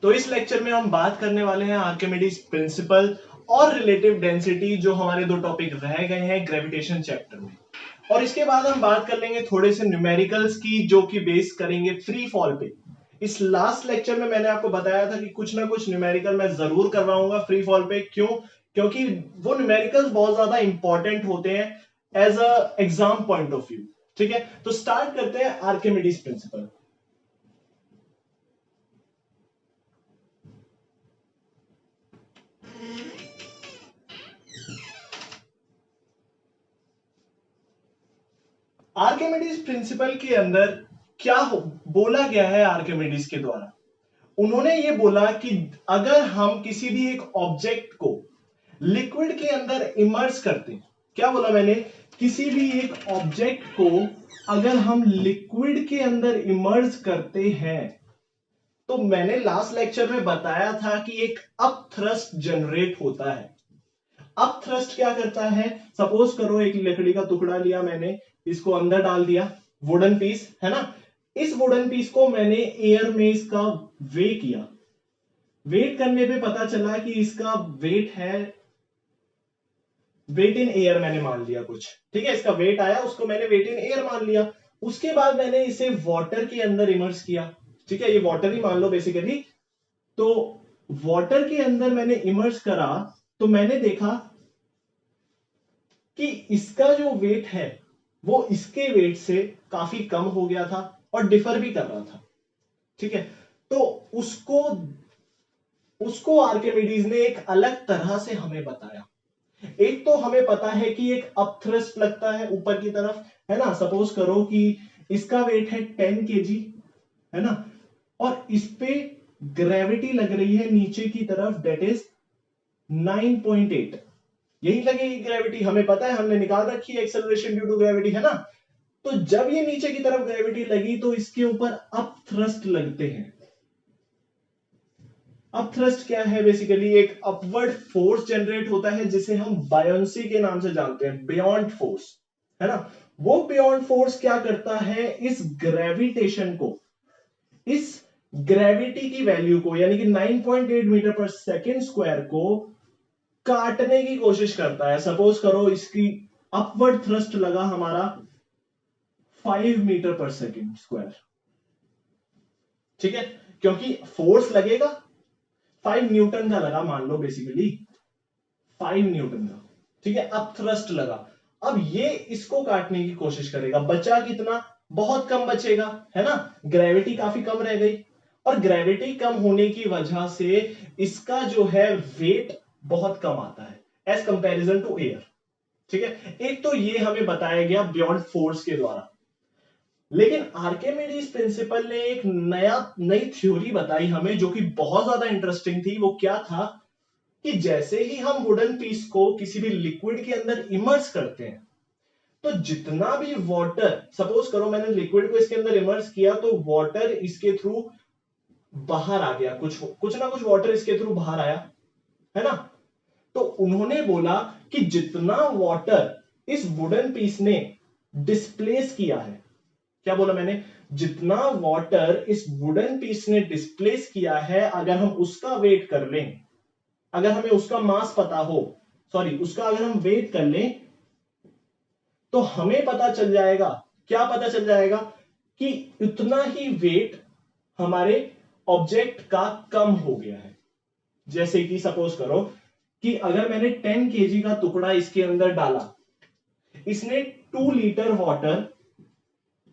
तो इस लेक्चर में हम बात करने वाले हैं आर्किमिडीज प्रिंसिपल और रिलेटिव डेंसिटी, जो हमारे दो टॉपिक रह गए हैं ग्रेविटेशन चैप्टर में। और इसके बाद हम बात कर लेंगे थोड़े से न्यूमेरिकल्स की, जो कि बेस करेंगे फ्री फॉल पे। इस लास्ट लेक्चर में मैंने आपको बताया था कि कुछ ना कुछ न्यूमेरिकल मैं जरूर करवाऊंगा फ्री फॉल पे। क्यों? क्योंकि वो न्यूमेरिकल्स बहुत ज्यादा इंपॉर्टेंट होते हैं as a exam point of view. ठीक है, तो स्टार्ट करते हैं आर्किमिडीज प्रिंसिपल। आर्किमिडीज प्रिंसिपल के अंदर क्या बोला गया है आर्किमिडीज के द्वारा? उन्होंने ये बोला कि अगर हम किसी भी एक ऑब्जेक्ट को लिक्विड के अंदर इमर्स करते हैं, क्या बोला मैंने? किसी भी एक ऑब्जेक्ट को अगर हम लिक्विड के अंदर इमर्स करते हैं, तो मैंने लास्ट लेक्चर में बताया था कि एक अप थ्रस्ट जनरेट होता है। अप थ्रस्ट क्या करता है? सपोज करो एक लकड़ी का टुकड़ा लिया मैंने, इसको अंदर डाल दिया, वुडन पीस है ना। इस वुडन पीस को मैंने एयर में इसका वे किया। वेट करने पे पता चला कि इसका वेट है, वेट इन एयर मैंने मान लिया कुछ, ठीक है। इसका वेट आया, उसको मैंने वेट इन एयर मान लिया। उसके बाद मैंने इसे वाटर के अंदर इमर्स किया, ठीक है, ये वाटर ही मान लो बेसिकली। तो वाटर के अंदर मैंने इमर्स करा, तो मैंने देखा कि इसका जो वेट है वो इसके वेट से काफी कम हो गया था और डिफर भी कर रहा था, ठीक है। तो उसको आर्किमिडीज ने एक अलग तरह से हमें बताया। एक तो हमें पता है कि एक अपथ्रस्ट लगता है ऊपर की तरफ, है ना। सपोज करो कि इसका वेट है 10 kg, है ना, और इस पे ग्रेविटी लग रही है नीचे की तरफ, डेट इज 9.8। यही लगेगी ग्रेविटी, हमें पता है, हमने निकाल रखी है एक्सेलरेशन ड्यू टू ग्रेविटी, है ना। तो जब ये नीचे की तरफ ग्रेविटी लगी तो इसके ऊपर अप थ्रस्ट लगते हैं। अप थ्रस्ट क्या है? बेसिकली एक अपवर्ड फोर्स जनरेट होता है जिसे हम बायोंसी के नाम से जानते हैं, बियॉन्ड फोर्स, है ना। वो बियॉन्ड फोर्स क्या करता है? इस ग्रेविटेशन को, इस ग्रेविटी की वैल्यू को, यानी कि 9.8 मीटर पर सेकेंड स्क्वायर को काटने की कोशिश करता है। सपोज करो इसकी अपवर्ड थ्रस्ट लगा हमारा 5 मीटर पर सेकेंड स्क्वायर, ठीक है, क्योंकि फोर्स लगेगा 5 न्यूटन का लगा, मान लो बेसिकली 5 न्यूटन का, ठीक है, अब थ्रस्ट लगा। अब ये इसको काटने की कोशिश करेगा, बचा कितना? बहुत कम बचेगा, है ना। ग्रेविटी काफी कम रह गई, और ग्रेविटी कम होने की वजह से इसका जो है वेट बहुत कम आता है एज कंपैरिजन टू एयर, ठीक है। एक तो ये हमें बताया गया बियॉन्ड फोर्स के द्वारा। लेकिन आर्किमिडीज प्रिंसिपल ने एक नई थ्योरी बताई हमें, जो कि बहुत ज्यादा इंटरेस्टिंग थी। वो क्या था कि जैसे ही हम वुडन पीस को किसी भी लिक्विड के अंदर इमर्स करते हैं, तो जितना भी वाटर, सपोज करो मैंने लिक्विड को इसके अंदर इमर्स किया, तो वाटर इसके थ्रू बाहर आ गया, कुछ ना कुछ वाटर इसके थ्रू बाहर आया, है ना। तो उन्होंने बोला कि जितना वाटर इस वुडन पीस ने डिस्प्लेस किया है, क्या बोला मैंने? जितना वाटर इस वुडन पीस ने डिस्प्लेस किया है, अगर हम उसका वेट कर लें, अगर हमें उसका मास पता हो, सॉरी, उसका अगर हम वेट कर लें, तो हमें पता चल जाएगा, क्या पता चल जाएगा? कि उतना ही वेट हमारे ऑब्जेक्ट का कम हो गया है। जैसे कि सपोज करो कि अगर मैंने 10 kg का टुकड़ा इसके अंदर डाला, इसने 2 लीटर वाटर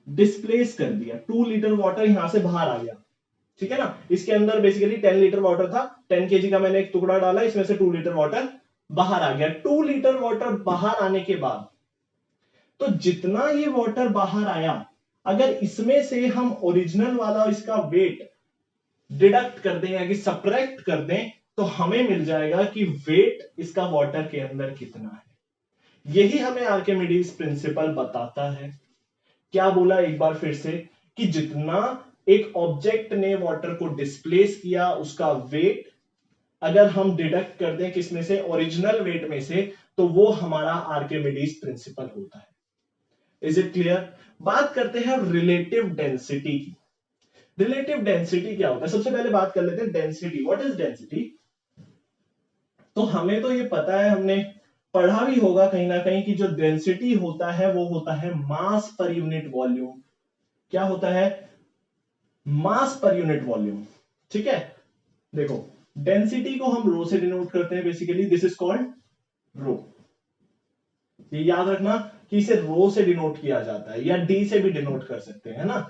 डिस्प्लेस कर दिया, 2 लीटर वाटर यहां से बाहर आ गया, ठीक है ना। इसके अंदर बेसिकली 10 लीटर वाटर था, 10 kg का मैंने एक टुकड़ा डाला, इसमें से 2 लीटर वाटर बाहर आ गया। 2 लीटर वाटर बाहर आने के बाद, तो जितना ये वाटर बाहर आया, अगर इसमें से हम ओरिजिनल वाला इसका वेट डिडक्ट कर दें या कि सब्ट्रैक्ट कर दें, तो हमें मिल जाएगा कि वेट इसका वाटर के अंदर कितना है। यही हमें आर्किमिडीज प्रिंसिपल बताता है। क्या बोला एक बार फिर से? कि जितना एक ऑब्जेक्ट ने वाटर को डिस्प्लेस किया, उसका वेट अगर हम डिडक्ट कर दें किसमें से? ओरिजिनल वेट में से, तो वो हमारा आर्किमिडीज प्रिंसिपल होता है। Is it clear? बात करते हैं रिलेटिव डेंसिटी की। रिलेटिव डेंसिटी क्या होता है? सबसे पहले बात कर लेते हैं डेंसिटी। What is density? तो हमें तो ये पता है, हमने पढ़ा भी होगा कहीं ना कहीं कि जो डेंसिटी होता है वो होता है मास पर यूनिट वॉल्यूम। क्या होता है? मास पर यूनिट वॉल्यूम। ठीक है, देखो डेंसिटी को हम रो से डिनोट करते हैं बेसिकली, दिस इज कॉल्ड रो। ये याद रखना कि इसे रो से डिनोट किया जाता है या डी से भी डिनोट कर सकते हैं, है ना।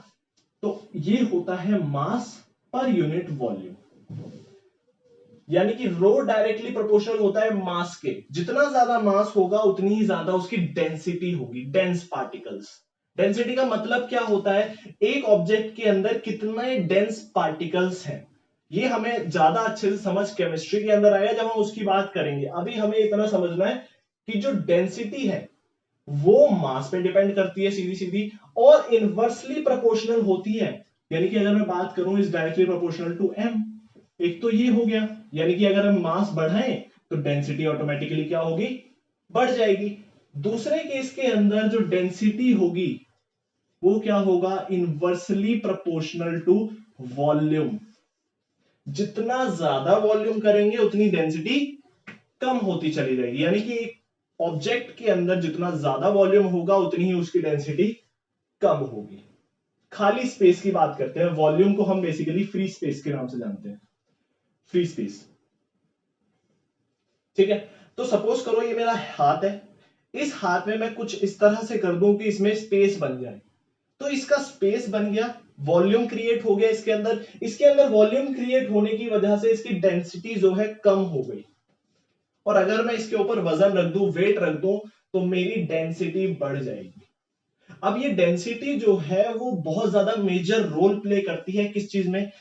तो ये होता है मास पर यूनिट वॉल्यूम, यानी कि रो डायरेक्टली प्रोपोर्शनल होता है मास के। जितना ज्यादा मास होगा उतनी ही ज्यादा उसकी डेंसिटी होगी, डेंस पार्टिकल्स। डेंसिटी का मतलब क्या होता है? एक ऑब्जेक्ट के अंदर कितने डेंस पार्टिकल्स हैं। ये हमें ज्यादा अच्छे से समझ केमिस्ट्री के अंदर आएगा जब हम उसकी बात करेंगे। अभी हमें इतना समझना है कि जो डेंसिटी है वो मास पे डिपेंड करती है सीधी सीधी, और इनवर्सली प्रोपोर्शनल होती है। यानी कि अगर मैं बात करूं is directly proportional to m. एक तो ये हो गया, यानी कि अगर हम मास बढ़ाएं तो डेंसिटी ऑटोमेटिकली क्या होगी? बढ़ जाएगी। दूसरे केस के अंदर जो डेंसिटी होगी वो क्या होगा? Inversely proportional to volume. जितना ज्यादा वॉल्यूम करेंगे उतनी डेंसिटी कम होती चली जाएगी। यानी कि ऑब्जेक्ट के अंदर जितना ज्यादा वॉल्यूम होगा उतनी ही उसकी डेंसिटी कम होगी। खाली स्पेस की बात करते हैं, वॉल्यूम को हम बेसिकली फ्री स्पेस के नाम से जानते हैं, फ्री स्पेस। ठीक है, तो सपोज करो ये मेरा हाथ है, इस हाथ में मैं कुछ इस तरह से कर दूं कि इसमें स्पेस बन जाए, तो इसका स्पेस बन गया, वॉल्यूम क्रिएट हो गया इसके अंदर। इसके अंदर वॉल्यूम क्रिएट होने की वजह से इसकी डेंसिटी जो है कम हो गई, और अगर मैं इसके ऊपर वजन रख दूं, वेट रख दूं, तो मेरी डेंसिटी बढ़ जाएगी। अब ये डेंसिटी जो है वो बहुत ज्यादा मेजर रोल प्ले करती है किस चीज में?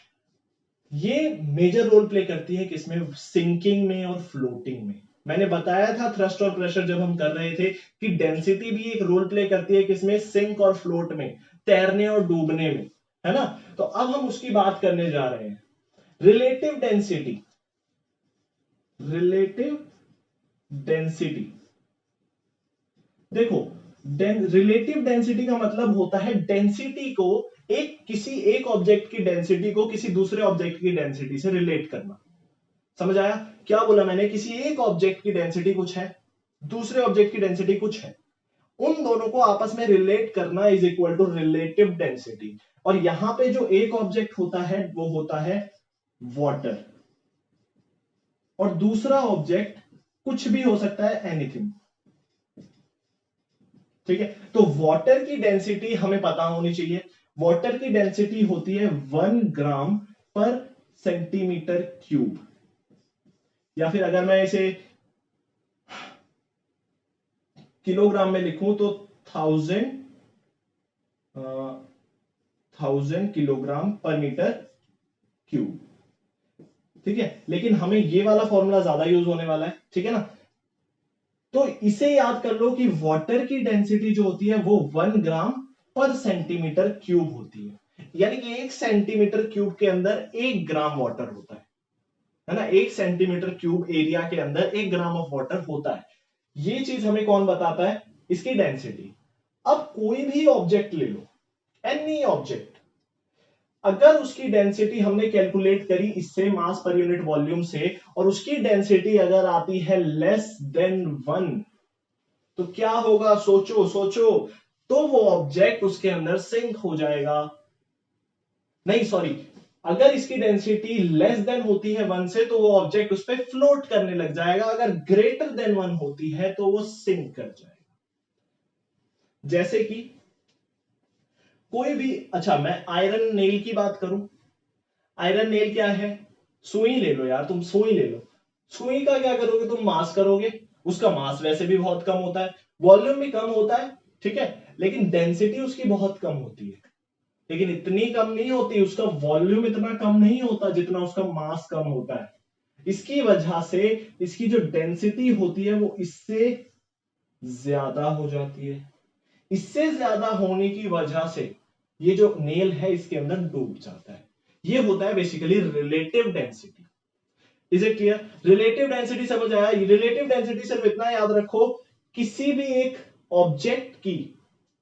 ये मेजर रोल प्ले करती है किसमें? सिंकिंग में और फ्लोटिंग में। मैंने बताया था थ्रस्ट और प्रेशर जब हम कर रहे थे कि डेंसिटी भी एक रोल प्ले करती है किसमें? सिंक और फ्लोट में, तैरने और डूबने में, है ना। तो अब हम उसकी बात करने जा रहे हैं, रिलेटिव डेंसिटी। रिलेटिव डेंसिटी, देखो रिलेटिव डेंसिटी का मतलब होता है डेंसिटी को किसी एक ऑब्जेक्ट की डेंसिटी को किसी दूसरे ऑब्जेक्ट की डेंसिटी से रिलेट करना। समझ आया क्या बोला मैंने? किसी एक ऑब्जेक्ट की डेंसिटी कुछ है, दूसरे ऑब्जेक्ट की डेंसिटी कुछ है, उन दोनों को आपस में रिलेट करना is equal to relative density. और यहां पे जो एक ऑब्जेक्ट होता है वो होता है वाटर, और दूसरा ऑब्जेक्ट कुछ भी हो सकता है, एनीथिंग। ठीक है, तो वाटर की डेंसिटी हमें पता होनी चाहिए। वाटर की डेंसिटी होती है 1 ग्राम पर सेंटीमीटर क्यूब, या फिर अगर मैं इसे किलोग्राम में लिखूं तो 1000 किलोग्राम पर मीटर क्यूब। ठीक है, लेकिन हमें ये वाला फॉर्मूला ज्यादा यूज होने वाला है, ठीक है ना। तो इसे याद कर लो कि वाटर की डेंसिटी जो होती है वो 1 ग्राम पर सेंटीमीटर क्यूब होती है। यानी कि 1 सेंटीमीटर क्यूब के अंदर 1 ग्राम वाटर होता है ना। 1 सेंटीमीटर क्यूब एरिया के अंदर 1 ग्राम ऑफ वाटर होता है। ये चीज हमें कौन बताता है? इसकी डेंसिटी। अब कोई भी ऑब्जेक्ट ले लो, एनी ऑब्जेक्ट, अगर उसकी डेंसिटी हमने कैलकुलेट करी इससे मास पर यूनिट वॉल्यूम से, और उसकी डेंसिटी अगर आती है लेस देन 1, तो क्या होगा? सोचो सोचो। तो वो ऑब्जेक्ट उसके अंदर सिंक हो जाएगा। नहीं सॉरी, अगर इसकी डेंसिटी लेस देन होती है 1 से तो वो ऑब्जेक्ट उस पर फ्लोट करने लग जाएगा, अगर ग्रेटर देन 1 होती है तो वो सिंक कर जाएगा। जैसे कि कोई भी, अच्छा मैं आयरन नेल की बात करूं। आयरन नेल क्या है? सुई ले लो यार, तुम सुई ले लो। सुई का क्या करोगे? तुम मास करोगे, उसका मास वैसे भी बहुत कम होता है, वॉल्यूम भी कम होता है, ठीक है, लेकिन डेंसिटी उसकी बहुत कम होती है। लेकिन इतनी कम नहीं होती, उसका वॉल्यूम इतना कम नहीं होता जितना उसका मास कम होता है। इसकी वजह से इसकी जो डेंसिटी होती है वो इससे ज्यादा हो जाती है। इससे ज्यादा होने की वजह से ये जो नेल है इसके अंदर डूब जाता है। ये होता है basically relative density. Is it clear? Relative density समझ आया? रिलेटिव डेंसिटी सिर्फ इतना याद रखो, किसी भी एक ऑब्जेक्ट की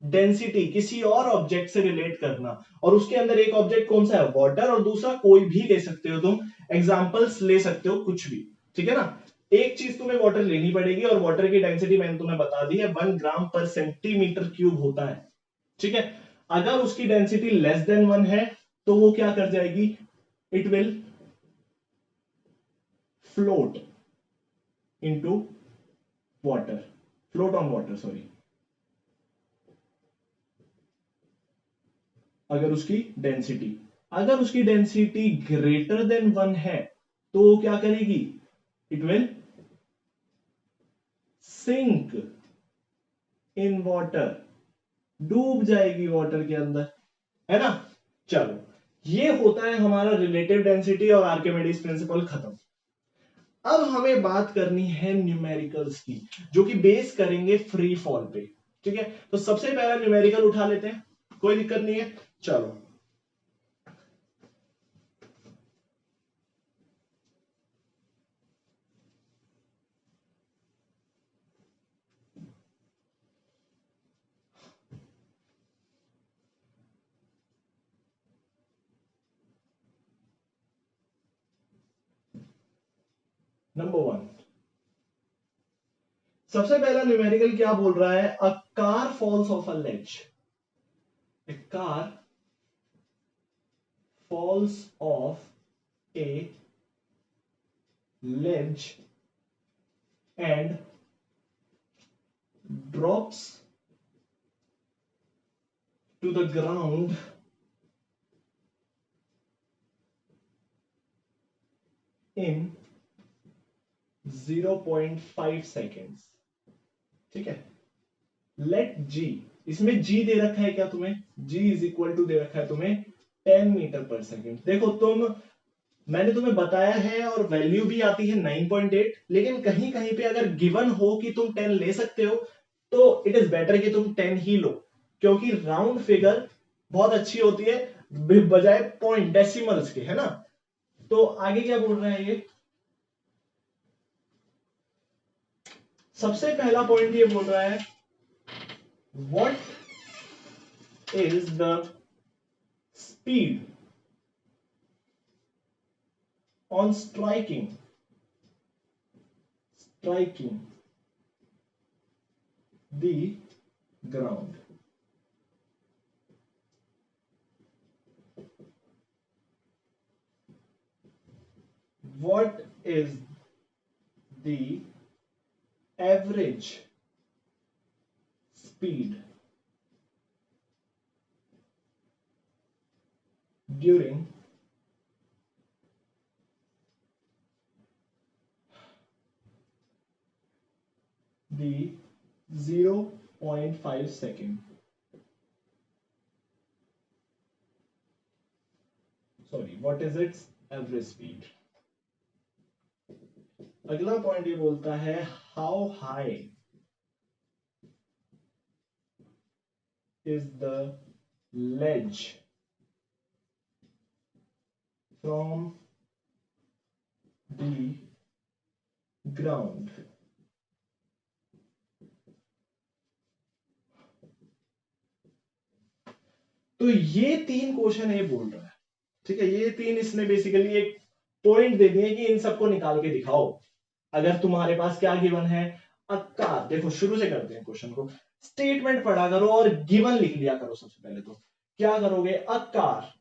डेंसिटी किसी और ऑब्जेक्ट से रिलेट करना, और उसके अंदर एक ऑब्जेक्ट कौन सा है, वाटर, और दूसरा कोई भी ले सकते हो तुम, एग्जांपल्स ले सकते हो कुछ भी, ठीक है ना। एक चीज तुम्हें वाटर लेनी पड़ेगी, और वाटर की डेंसिटी मैंने तुम्हें बता दी है 1 ग्राम पर सेंटीमीटर क्यूब होता है, ठीक है। अगर उसकी डेंसिटी लेस देन 1 है तो वो क्या कर जाएगी, it will float into water, float on water, sorry. अगर उसकी डेंसिटी ग्रेटर देन 1 है तो वो क्या करेगी, it will sink in water, डूब जाएगी वाटर के अंदर, है ना। चलो, ये होता है हमारा रिलेटिव डेंसिटी और आर्किमिडीज प्रिंसिपल खत्म। अब हमें बात करनी है न्यूमेरिकल्स की, जो कि बेस करेंगे फ्री फॉल पे, ठीक है। तो सबसे पहला न्यूमेरिकल उठा लेते हैं, कोई दिक्कत नहीं है, चलो। नंबर 1, सबसे पहला न्यूमेरिकल क्या बोल रहा है, a car falls off a ledge, a car falls off a ledge and drops to the ground in 0.5 seconds, ठीक है। लेट जी, इसमें जी दे रखा है क्या तुम्हें, जी इज इक्वल टू दे रखा है तुम्हें 10 मीटर पर सेकेंड। देखो मैंने तुम्हें बताया है और वैल्यू भी आती है 9.8, लेकिन कहीं कहीं पे अगर गिवन हो कि तुम 10 ले सकते हो तो इट इज बेटर कि तुम 10 ही लो, क्योंकि राउंड फिगर बहुत अच्छी होती है बजाय पॉइंट डेसिमल्स के, है ना। तो आगे क्या बोल रहा है ये, सबसे पहला पॉइंट ये बोल रहा है, what is the speed on striking the ground, what is the average speed during the 0.5 second, sorry, what is its average speed। अगला पॉइंट ये बोलता है, how high is the ledge from the ground। तो ये 3 question ये बोल रहा है, ठीक है। ये 3 इसने बेसिकली एक पॉइंट दे दिए कि इन सबको निकाल के दिखाओ। अगर तुम्हारे पास क्या गिवन है, अ कार, देखो शुरू से करते हैं क्वेश्चन को, स्टेटमेंट पढ़ा करो और गिवन लिख लिया करो। सबसे पहले तो क्या करोगे, अ कार,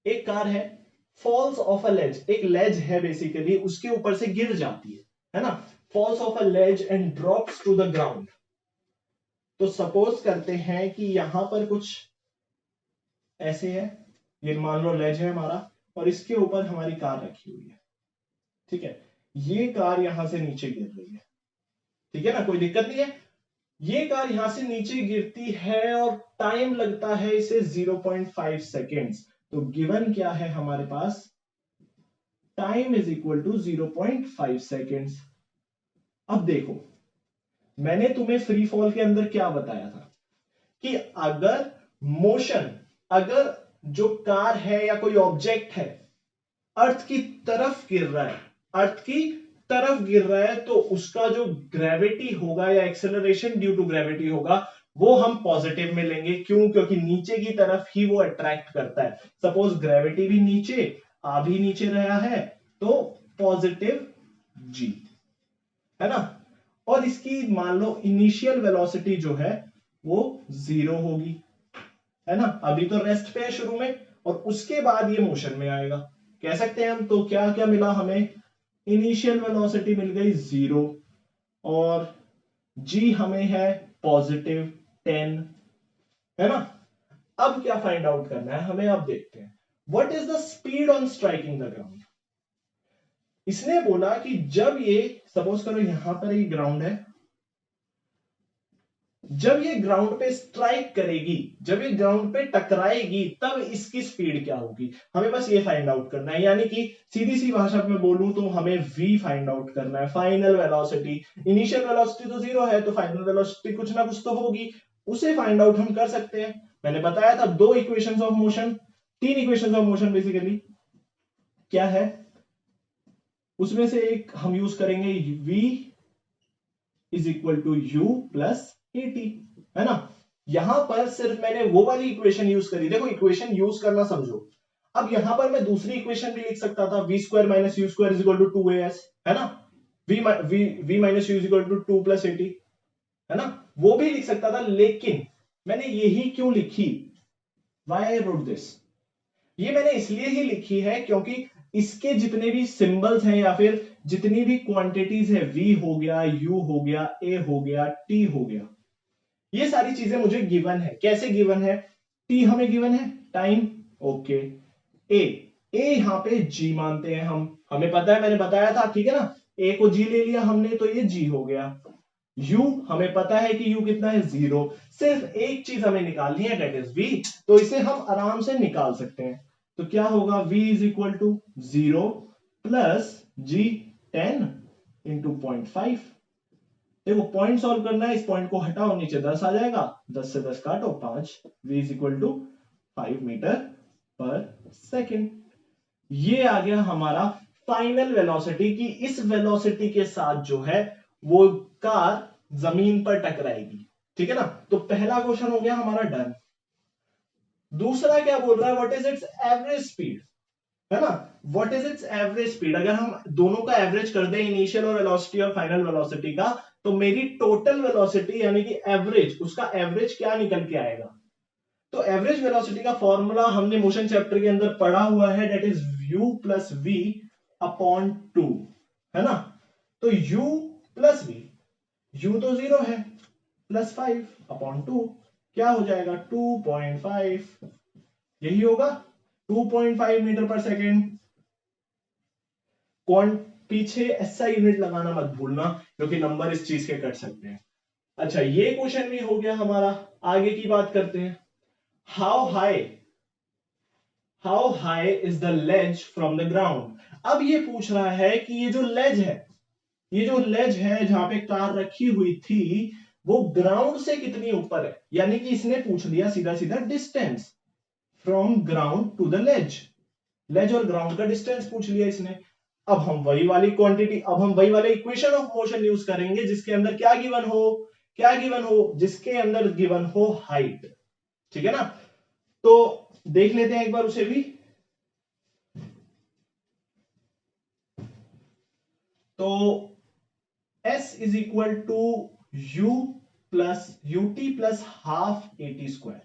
एक कार है, फॉल्स ऑफ अ लेज, एक लेज है बेसिकली, उसके ऊपर से गिर जाती है ना, falls off a ledge and drops to the ground. तो सपोज करते हैं कि यहां पर कुछ ऐसे है, ये मान लो लेज है हमारा, और इसके ऊपर हमारी कार रखी हुई है, ठीक है। ये कार यहां से नीचे गिर रही है, ठीक है ना, कोई दिक्कत नहीं है। ये कार यहां से नीचे गिरती है और टाइम लगता है इसे 0.5 सेकेंड्स। तो गिवन क्या है हमारे पास, time is equal to 0.5 seconds. अब देखो, मैंने तुम्हें फ्री फॉल के अंदर क्या बताया था कि अगर मोशन, अगर जो कार है या कोई ऑब्जेक्ट है अर्थ की तरफ गिर रहा है, अर्थ की तरफ गिर रहा है, तो उसका जो ग्रेविटी होगा या एक्सेलरेशन ड्यू टू ग्रेविटी होगा वो हम पॉजिटिव में लेंगे। क्यों? क्योंकि नीचे की तरफ ही वो अट्रैक्ट करता है। सपोज ग्रेविटी भी नीचे, आ भी नीचे रहा है, तो पॉजिटिव जी, है ना। और इसकी मान लो इनिशियल वेलोसिटी जो है वो 0 होगी, है ना। अभी तो रेस्ट पे है शुरू में, और उसके बाद ये मोशन में आएगा, कह सकते हैं हम। तो क्या क्या मिला हमें? इनिशियल वेलोसिटी मिल गई 0, और जी हमें है +10, है ना। अब क्या फाइंड आउट करना है हमें? अब देखते हैं what is the speed on striking the ground. इसने बोला कि जब ये, सपोज करो यहां पर ये ग्राउंड है, जब ये ग्राउंड पे स्ट्राइक करेगी, जब ये ग्राउंड पे टकराएगी, तब इसकी स्पीड क्या होगी, हमें बस ये फाइंड आउट करना है। यानी कि सीधी सी भाषा में बोलूं तो हमें v फाइंड आउट करना है, फाइनल वेलोसिटी। इनिशियल वेलोसिटी तो 0 है, तो फाइनल वेलोसिटी कुछ ना कुछ तो होगी, उसे फाइंड आउट हम कर सकते हैं। मैंने बताया था 2 equations of motion, 3 equations of motion basically क्या है, उसमें से एक हम यूज करेंगे v is equal to u plus at, है ना। यहां पर सिर्फ मैंने वो वाली इक्वेशन यूज करी, देखो इक्वेशन यूज करना समझो। अब यहां पर मैं दूसरी इक्वेशन भी लिख सकता था, v square minus u square is equal to 2as, है ना। v minus u is equal to 2 plus 80, है ना, वो भी लिख सकता था। लेकिन मैंने यही क्यों लिखी, वाई आई रोट दिस, ये मैंने इसलिए ही लिखी है क्योंकि इसके जितने भी सिंबल्स हैं या फिर जितनी भी क्वांटिटीज है, v हो गया, u हो गया, a हो गया, t हो गया, ये सारी चीजें मुझे गिवन है। कैसे गिवन है? t हमें गिवन है, टाइम, ओके। a यहां पे g मानते हैं हम, हमें पता है, मैंने बताया था, ठीक है ना। a को g ले लिया हमने, तो ये g हो गया। u हमें पता है कि u कितना है, 0। सिर्फ एक चीज हमें निकालनी है, डेट इज v, तो इसे हम आराम से निकाल सकते हैं। तो क्या होगा, v is equal to 0 plus g 10 into 0.5। देखो पॉइंट सॉल्व करना है, इस पॉइंट को हटाओ, नीचे 10 आ जाएगा, 10 से 10 काटो 5, v is equal to 5 metre पर सेकेंड। ये आ गया हमारा फाइनल वेलोसिटी, की इस वेलोसिटी के साथ जो है वो कार जमीन पर टकराएगी, ठीक है ना। तो पहला क्वेश्चन हो गया हमारा डन। दूसरा क्या बोल रहा है, what is it's average speed, है ना। What is it's average speed, अगर हम दोनों का एवरेज कर दें, इनिशियल और वेलोसिटी और फाइनल वेलोसिटी का, तो मेरी टोटल वेलोसिटी यानी कि एवरेज, उसका एवरेज क्या निकल के आएगा। तो एवरेज वेलोसिटी का फॉर्मूला हमने मोशन चैप्टर के अंदर पढ़ा हुआ है, that is u plus v upon 2, है ना। तो u प्लस v, u तो 0 है, प्लस 5 अपॉन 2 क्या हो जाएगा, 2.5, यही होगा 2.5 मीटर पर सेकेंड। कौन पीछे ऐसा यूनिट लगाना मत भूलना, क्योंकि नंबर इस चीज के कट सकते हैं। अच्छा, ये क्वेश्चन भी हो गया हमारा। आगे की बात करते हैं, how high is the ledge from the ground. अब ये पूछ रहा है कि ये जो लेज है, ये जो लेज है जहां पे कार रखी हुई थी, वो ग्राउंड से कितनी ऊपर है। यानी कि इसने पूछ लिया सीधा सीधा distance from ground to the ledge, ledge और ग्राउंड का डिस्टेंस पूछ लिया इसने। अब हम वही वाली क्वांटिटी, अब हम वही वाले इक्वेशन ऑफ मोशन यूज करेंगे जिसके अंदर क्या गिवन हो, क्या गिवन हो, जिसके अंदर गिवन हो हाइट, ठीक है ना। तो देख लेते हैं एक बार उसे भी। तो s is equal to u plus ut plus half at square.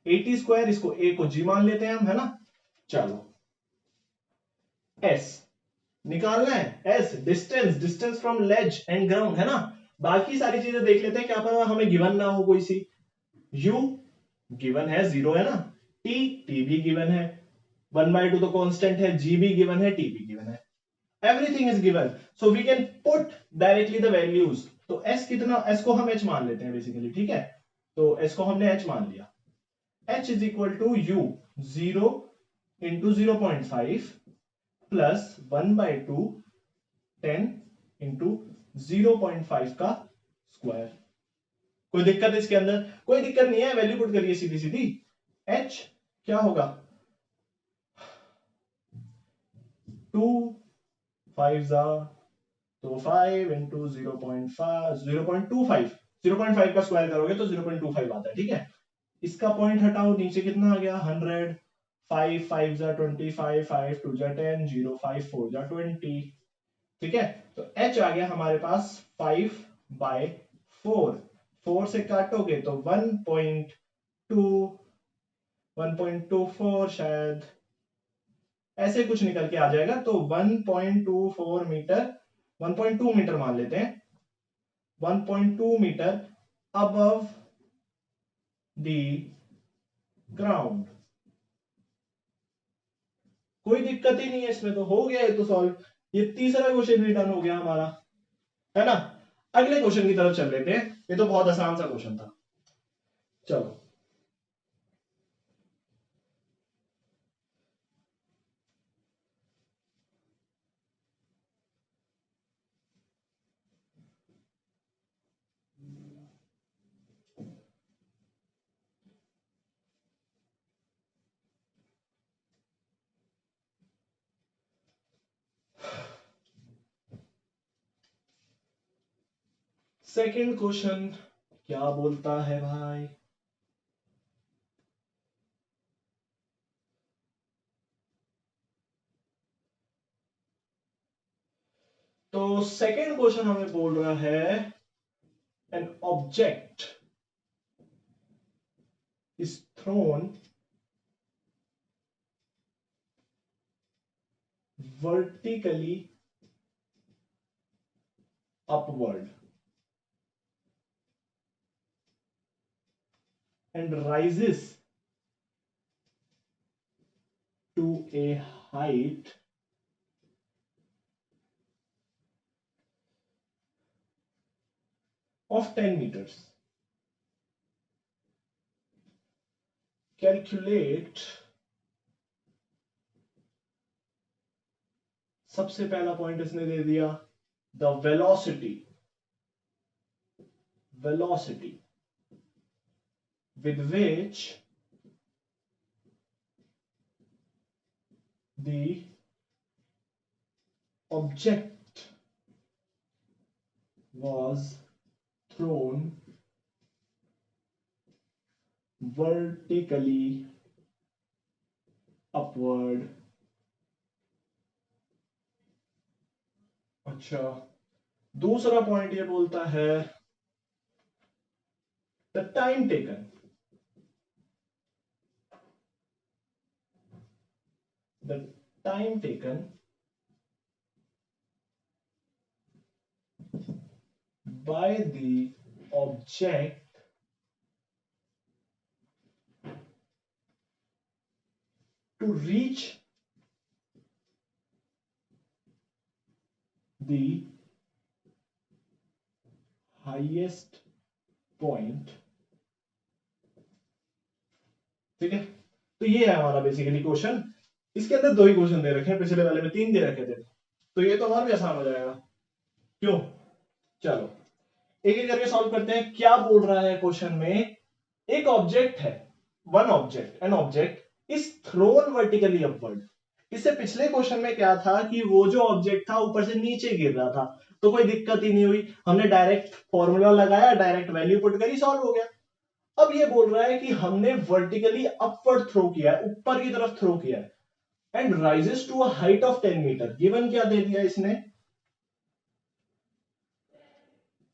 At square, इसको a को g मान लेते हैं हम, है ना। चलो s निकालना है, s distance from ledge and ground, है ना। बाकी सारी चीजें देख लेते हैं, क्या पता हमें गिवन ना हो कोई सी। u गिवन है 0, है ना। t भी गिवन है, 1/2 तो कांस्टेंट है, g भी गिवन है, t भी गिवन है, everything is given, so we can put directly the values. तो s कितना, s को हम h मान लेते हैं बेसिकली, ठीक है। तो s को हमने h मान लिया, h is equal to u 0 into 0.5 plus 1/2 10 into 0.5 का स्क्वायर। कोई दिक्कत इसके अंदर? कोई दिक्कत नहीं है, वैल्यू पुट करिए सीधी सीधी। h क्या होगा, 2 5 तो 5 इंटू 0.5 0.25, 0.5 का स्क्वायर करोगे तो 0.25 आता है, ठीक है। इसका पॉइंट हटाओ, नीचे कितना आ गया 100, 5 5 जा 25, 5 2 जा 10, 0 5 4 जा 20, ठीक है। तो h आ गया हमारे पास 5/4, 4 से काटोगे तो 1.24 शायद ऐसे कुछ निकल के आ जाएगा। तो 1.24 मीटर, 1.2 मीटर मान लेते हैं, 1.2 मीटर अबव द ग्राउंड। कोई दिक्कत ही नहीं है इसमें, तो हो गया ये तो सॉल्व। ये तीसरा क्वेश्चन भी डन हो गया हमारा, है ना। अगले क्वेश्चन की तरफ चल लेते हैं, ये तो बहुत आसान सा क्वेश्चन था। चलो सेकंड क्वेश्चन क्या बोलता है भाई। तो सेकंड क्वेश्चन हमें बोल रहा है an object is throne vertically upward and rises to a height of 10 meters. Calculate, सबसे पहला पॉइंट इसने दे दिया the velocity with which the object was thrown vertically upward. अच्छा, दूसरा पॉइंट ये बोलता है the time taken, the time taken by the object to reach the highest point, ठीक है। तो ये है हमारा बेसिकली क्वेश्चन। इसके अंदर दो ही क्वेश्चन दे रखे हैं, पिछले वाले में 3 दे रखे थे, तो ये तो और भी आसान हो जाएगा, क्यों। चलो एक एक करके सॉल्व करते हैं। क्या बोल रहा है क्वेश्चन में, एक ऑब्जेक्ट है, an object is thrown vertically upward. इससे पिछले क्वेश्चन में क्या था कि वो जो ऑब्जेक्ट था ऊपर से नीचे गिर रहा था, तो कोई दिक्कत ही नहीं हुई, हमने डायरेक्ट फॉर्मूला लगाया, डायरेक्ट वैल्यू पुट करी, सॉल्व हो गया। अब ये बोल रहा है कि हमने वर्टिकली अपवर्ड थ्रो किया है, ऊपर की तरफ थ्रो किया है, and rises to a height of 10 metre. Given क्या दे दिया इसने,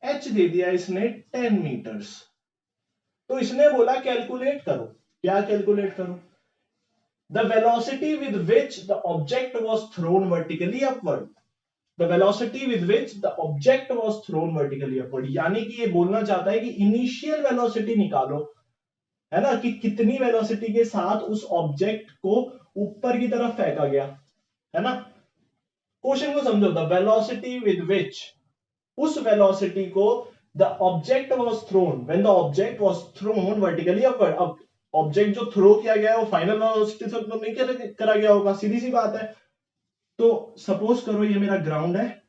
एच दे दिया इसने 10 मीटर्स। तो इसने बोला कैलकुलेट करो। क्या कैलकुलेट करो, the velocity with which the object was thrown vertically upward, the velocity with which the object was thrown vertically upward। यानी कि ये बोलना चाहता है कि इनिशियल वेलोसिटी निकालो, है ना, कि कितनी वेलोसिटी के साथ उस ऑब्जेक्ट को ऊपर की तरफ फेंका गया, है ना। क्वेश्चन को समझो, द वेलोसिटी विद विच, उस वेलोसिटी को the object was thrown, when the object was thrown vertically upward. अब ऑब्जेक्ट जो थ्रो किया गया है वो फाइनल वेलोसिटी से तो नहीं करा गया होगा, सीधी सी बात है। तो सपोज करो ये मेरा ग्राउंड है,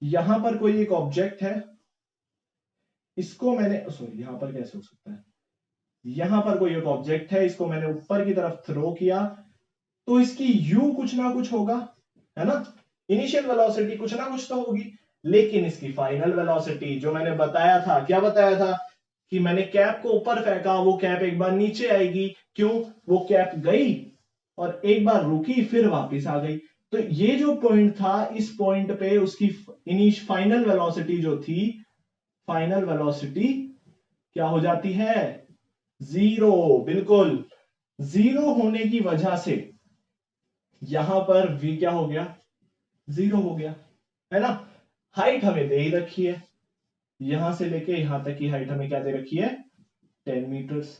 यहां पर कोई एक ऑब्जेक्ट है, इसको मैंने, सॉरी यहां पर कैसे हो सकता है, यहां पर कोई एक ऑब्जेक्ट है, इसको मैंने ऊपर की तरफ थ्रो किया, तो इसकी यू कुछ ना कुछ होगा, है ना, इनिशियल वेलोसिटी कुछ ना कुछ तो होगी। लेकिन इसकी फाइनल वेलोसिटी जो मैंने बताया था, क्या बताया था कि मैंने कैप को ऊपर फेंका, वो कैप एक बार नीचे आएगी। क्यों? वो कैप गई और एक बार रुकी फिर वापस आ गई। तो ये जो पॉइंट था, इस पॉइंट पे उसकी फाइनल वेलोसिटी जो थी, फाइनल वेलोसिटी क्या हो जाती है? जीरो। बिल्कुल जीरो होने की वजह से यहां पर v क्या हो गया? जीरो हो गया, है ना। हाइट हमें दे ही रखी है, यहां से लेके यहां तक की हाइट हमें क्या दे रखी है? 10 मीटर्स।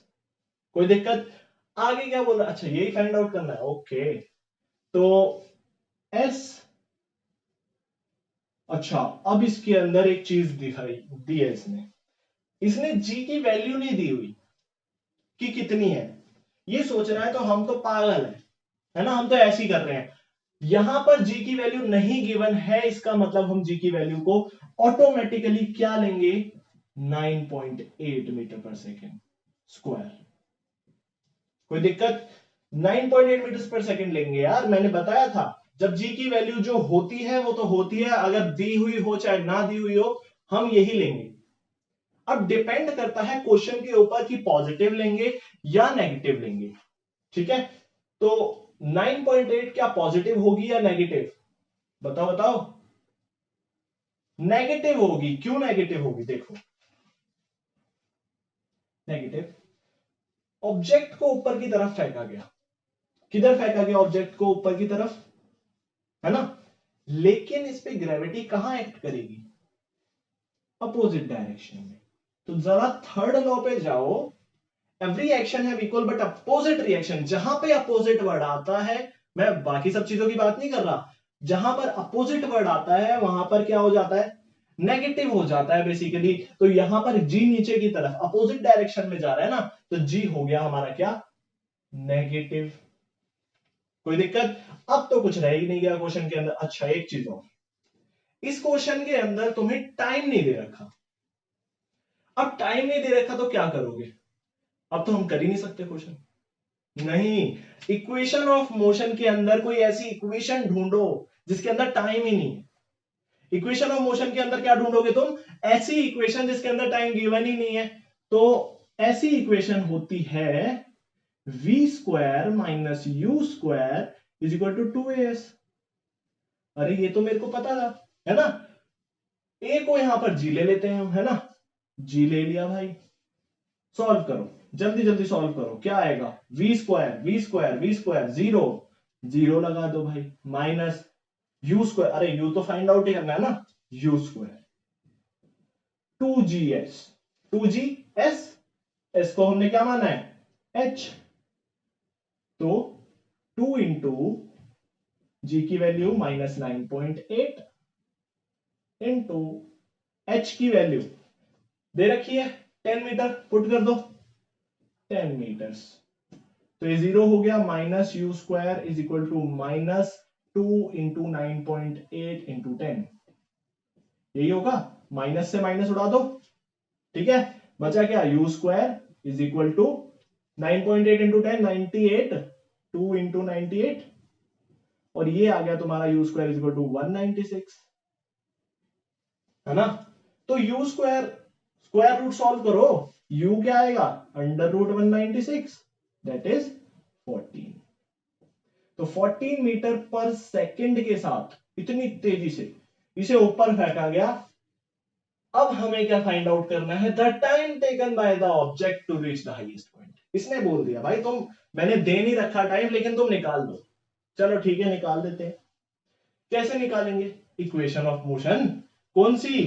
कोई दिक्कत? आगे क्या बोल रहा है? अच्छा यही फाइंड आउट करना है, ओके। तो s, अच्छा अब इसके अंदर एक चीज दिखाई दी है इसने, इसने g की वैल्यू नहीं दी हुई कि कितनी है। ये सोच रहा है तो हम तो पागल है ना, हम तो ऐसे ही कर रहे हैं। यहां पर g की वैल्यू नहीं गिवन है, इसका मतलब हम g की वैल्यू को ऑटोमेटिकली क्या लेंगे? 9.8 मीटर पर सेकेंड स्क्वायर। कोई दिक्कत? 9.8 मीटर पर सेकेंड लेंगे यार, मैंने बताया था जब g की वैल्यू जो होती है वो तो होती है, अगर दी हुई हो चाहे ना दी हुई हो हम यही लेंगे। अब डिपेंड करता है क्वेश्चन के ऊपर कि पॉजिटिव लेंगे या नेगेटिव लेंगे, ठीक है। तो 9.8 क्या पॉजिटिव होगी या नेगेटिव? बताओ बताओ। नेगेटिव होगी। क्यों नेगेटिव होगी? देखो, नेगेटिव, ऑब्जेक्ट को ऊपर की तरफ फेंका गया। किधर फेंका गया ऑब्जेक्ट को? ऊपर की तरफ, है ना। लेकिन इस पे ग्रेविटी कहां एक्ट करेगी? अपोजिट डायरेक्शन में। तो जरा थर्ड लॉ पे जाओ, एवरी एक्शन है इक्वल बट अपोजिट रिएक्शन। जहां पे अपोजिट वर्ड आता है, मैं बाकी सब चीजों की बात नहीं कर रहा, जहां पर अपोजिट वर्ड आता है वहां पर क्या हो जाता है? नेगेटिव हो जाता है बेसिकली। तो यहां पर जी नीचे की तरफ अपोजिट डायरेक्शन में जा रहा है ना, तो जी हो गया हमारा क्या? नेगेटिव। कोई दिक्कत? अब तो कुछ रह ही नहीं गया क्वेश्चन के अंदर। अच्छा एक चीज और, इस क्वेश्चन के अंदर तुम्हें टाइम नहीं दे रखा। अब टाइम नहीं दे रखा तो क्या करोगे? अब तो हम कर ही नहीं सकते क्वेश्चन। नहीं, इक्वेशन ऑफ मोशन के अंदर कोई ऐसी इक्वेशन ढूंढो जिसके अंदर टाइम ही नहीं है। इक्वेशन ऑफ मोशन के अंदर क्या ढूंढोगे तुम? ऐसी इक्वेशन जिसके अंदर टाइम गिवन ही नहीं है। तो ऐसी इक्वेशन होती है v square minus u square is equal to 2as। अरे ये तो मेरे को पता था, है ना। a को यहां पर g ले लेते हैं हम, है ना। g ले लिया भाई। सॉल्व करो, जल्दी जल्दी सॉल्व करो। क्या आएगा? V square v square v square zero, zero लगा दो भाई, माइनस यू स्क्वायर, अरे यू तो फाइंड आउट ही करना है ना, you square 2gs, 2gs, S को हमने क्या माना है? h। तो 2 इंटू जी की वैल्यू -9.8 इंटू एच की वैल्यू दे रखी है 10 मीटर, पुट कर दो 10 मीटर्स। तो ये जीरो हो गया, minus u square is equal to -2 into 9.8 into 10। यही होगा, माइनस से माइनस उड़ा दो, ठीक है। बचा क्या? U square is equal to 9.8 into 10, 98, 2 into 98, और ये आ गया तुम्हारा u square is equal to 196, है ना। तो u square square root solve करो, यू क्या आएगा? √196, दैट इज 14। तो 14 मीटर पर सेकंड के साथ इतनी तेजी से इसे ऊपर फेंका गया। अब हमें क्या फाइंड आउट करना है? The time taken by the object to reach the highest point. इसने बोल दिया भाई तुम, मैंने दे नहीं रखा टाइम लेकिन तुम निकाल दो। चलो ठीक है, निकाल देते हैं। कैसे निकालेंगे? इक्वेशन ऑफ मोशन कौन सी?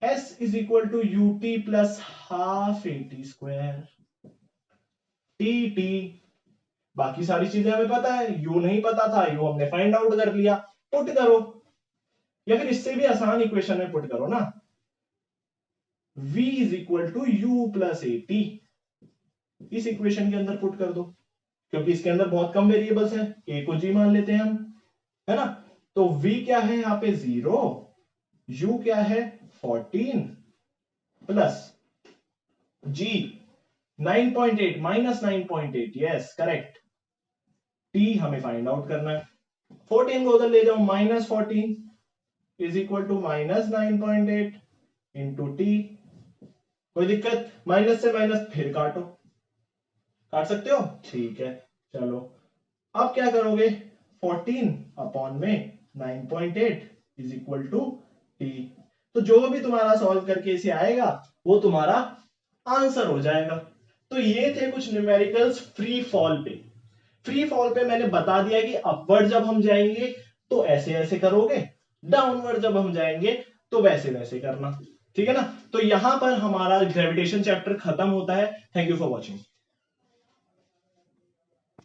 s is equal to ut plus half at square tt। बाकी सारी चीजें हमें पता है, u नहीं पता था, u हमने फाइंड आउट कर लिया। पुट करो, या फिर इससे भी आसान इक्वेशन में पुट करो ना, v is equal to u plus at। इस इक्वेशन के अंदर पुट कर दो, क्योंकि इसके अंदर बहुत कम वेरिएबल्स हैं, a को g मान लेते हैं हम, है ना। तो v क्या है यहां पे? 0, u क्या है? 14 plus g 9.8 -9.8, yes correct. t हमें फाइंड आउट करना है। 14 को उधर ले जाओ, -14, is equal to -9.8 into t. कोई दिक्कत? माइनस से माइनस फिर काटो, काट सकते हो, ठीक है। चलो अब क्या करोगे, 14 अपॉन में 9.8 इज इक्वल टू टी। तो जो भी तुम्हारा सॉल्व करके इसे आएगा वो तुम्हारा आंसर हो जाएगा। तो ये थे कुछ न्यूमेरिकल्स फ्री फॉल पे। फ्री फॉल पे मैंने बता दिया कि अपवर्ड जब हम जाएंगे तो ऐसे ऐसे करोगे, डाउनवर्ड जब हम जाएंगे तो वैसे वैसे करना, ठीक है ना। तो यहां पर हमारा ग्रेविटेशन चैप्टर खत्म होता है। Thank you for watching.